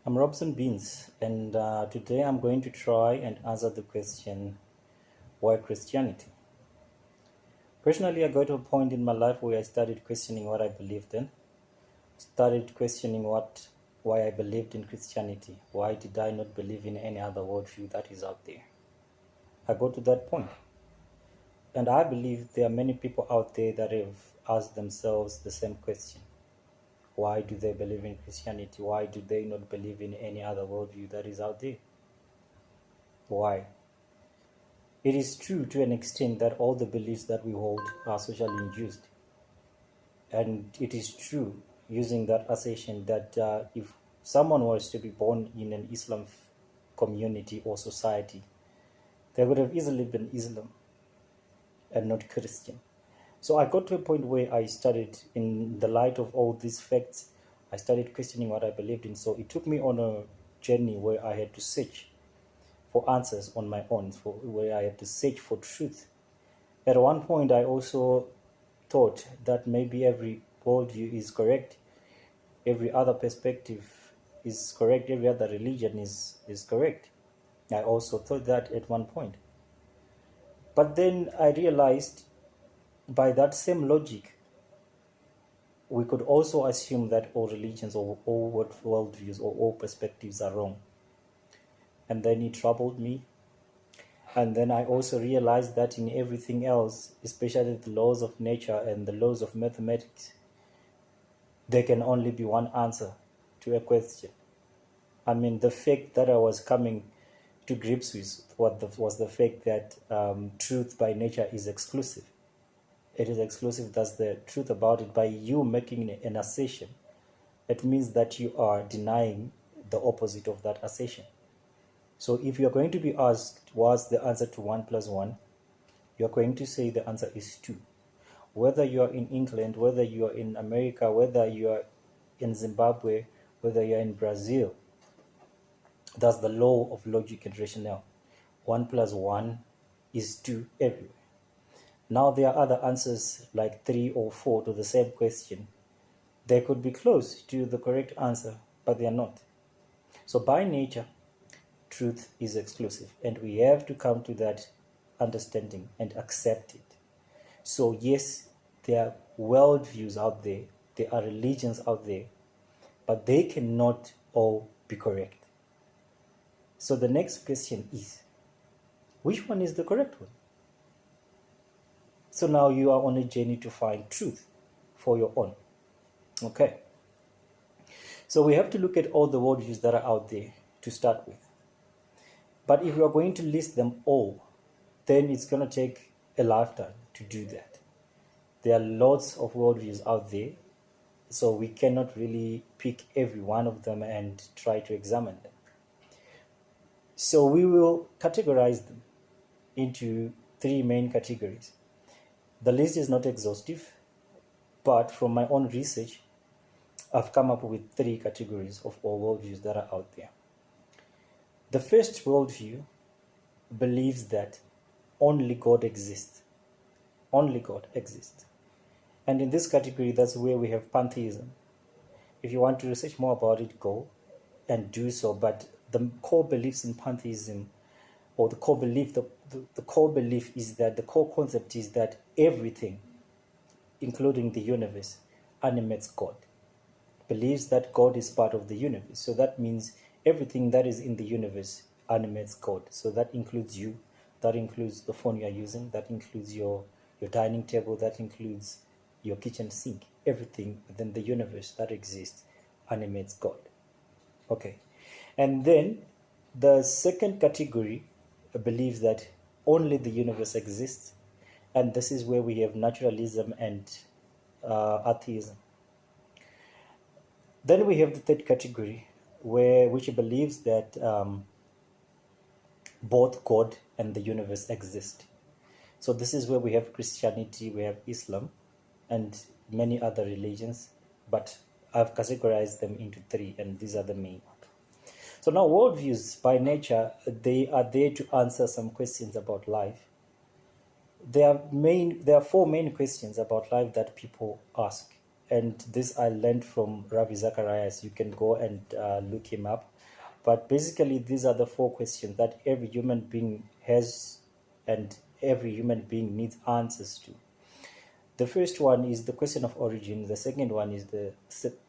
I'm Robson Beans, and today I'm going to try and answer the question, why Christianity? Personally, I got to a point in my life where I started questioning what I believed in, started questioning why I believed in Christianity. Why did I not believe in any other worldview that is out there? I got to that point. And I believe there are many people out there that have asked themselves the same question. Why do they believe in Christianity? Why do they not believe in any other worldview that is out there? Why? It is true to an extent that all the beliefs that we hold are socially induced. And it is true, using that assertion, that if someone was to be born in an Islam community or society, they would have easily been Islam and not Christian. So I got to a point where I started, in the light of all these facts, I started questioning what I believed in. So it took me on a journey where I had to search for answers on my own, where I had to search for truth. At one point, I also thought that maybe every worldview is correct, every other perspective is correct, every other religion is correct. I also thought that at one point. But then I realized, by that same logic, we could also assume that all religions or all worldviews or all perspectives are wrong. And then it troubled me. And then I also realized that in everything else, especially the laws of nature and the laws of mathematics, there can only be one answer to a question. I mean, the fact that I was coming to grips with was the fact that truth by nature is exclusive. It is exclusive. That's the truth about it. By you making an assertion, it means that you are denying the opposite of that assertion. So if you're going to be asked what's the answer to 1 plus 1, you're going to say the answer is 2. Whether you're in England, whether you're in America, whether you're in Zimbabwe, whether you're in Brazil, that's the law of logic and rationale. 1 plus 1 is 2 everywhere. Now there are other answers like 3 or 4 to the same question. They could be close to the correct answer, but they are not. So by nature, truth is exclusive, and we have to come to that understanding and accept it. So yes, there are worldviews out there, there are religions out there, but they cannot all be correct. So the next question is, which one is the correct one? So now you are on a journey to find truth for your own. Okay. So we have to look at all the worldviews that are out there to start with. But if we are going to list them all, then it's going to take a lifetime to do that. There are lots of worldviews out there, so we cannot really pick every one of them and try to examine them. So we will categorize them into 3 main categories. The list is not exhaustive, but from my own research, I've come up with 3 categories of all worldviews that are out there. The first worldview believes that only God exists. Only God exists. And in this category, that's where we have pantheism. If you want to research more about it, go and do so. But the core beliefs in pantheism, or the core belief, the core belief is that, the core concept is that everything, including the universe, animates God. Believes that God is part of the universe. So that means everything that is in the universe animates God. So that includes you, that includes the phone you're using, that includes your dining table, that includes your kitchen sink. Everything within the universe that exists animates God. Okay. And then the second category believes that only the universe exists. And this is where we have naturalism and atheism. Then we have the third category, which believes that both God and the universe exist. So this is where we have Christianity, we have Islam, and many other religions, but I've categorized them into 3, and these are the main ones. So now worldviews, by nature, they are there to answer some questions about life. There are 4 main questions about life that people ask, and this I learned from Ravi Zacharias. You can go and look him up. But basically, these are the 4 questions that every human being has and every human being needs answers to. The first one is the question of origin. The second one is the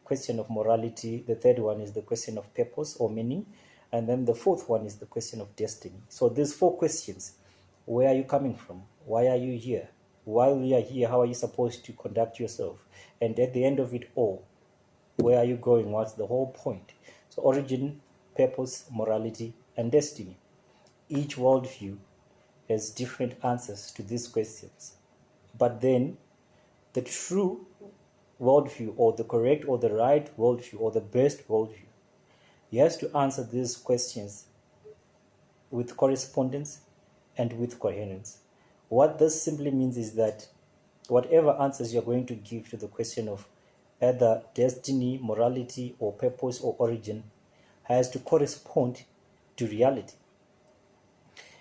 question of morality. The third one is the question of purpose or meaning. And then the fourth one is the question of destiny. So these 4 questions: where are you coming from? Why are you here? While you are here, how are you supposed to conduct yourself? And at the end of it all, where are you going? What's the whole point? So origin, purpose, morality, and destiny. Each worldview has different answers to these questions. But then the true worldview, or the correct or the right worldview, or the best worldview, he has to answer these questions with correspondence and with coherence. What this simply means is that whatever answers you're going to give to the question of either destiny, morality, or purpose or origin has to correspond to reality.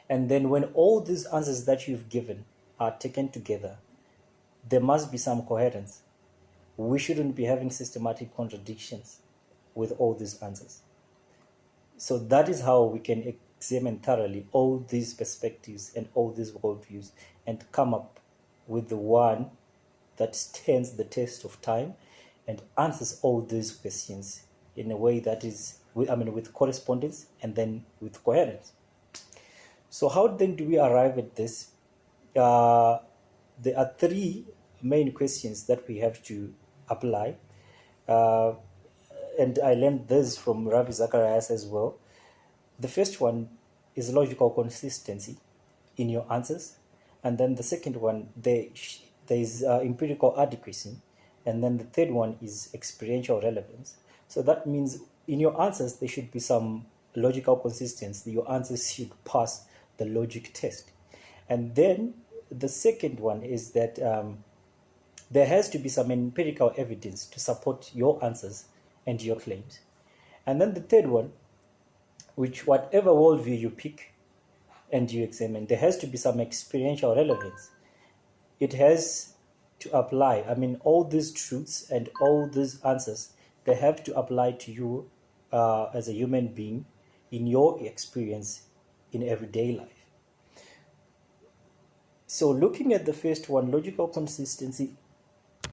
And then when all these answers that you've given are taken together, there must be some coherence. We shouldn't be having systematic contradictions with all these answers. So that is how we can examine thoroughly all these perspectives and all these worldviews and come up with the one that stands the test of time and answers all these questions in a way that is, with correspondence and then with coherence. So how then do we arrive at this? There are 3 main questions that we have to apply. And I learned this from Ravi Zacharias as well. The first one is logical consistency in your answers. And then the second one, there is empirical adequacy. And then the third one is experiential relevance. So that means in your answers, there should be some logical consistency. Your answers should pass the logic test. And then the second one is that there has to be some empirical evidence to support your answers and your claims. And then the third one, which whatever worldview you pick and you examine, there has to be some experiential relevance. It has to apply. All these truths and all these answers, they have to apply to you as a human being in your experience in everyday life. So looking at the first one, logical consistency,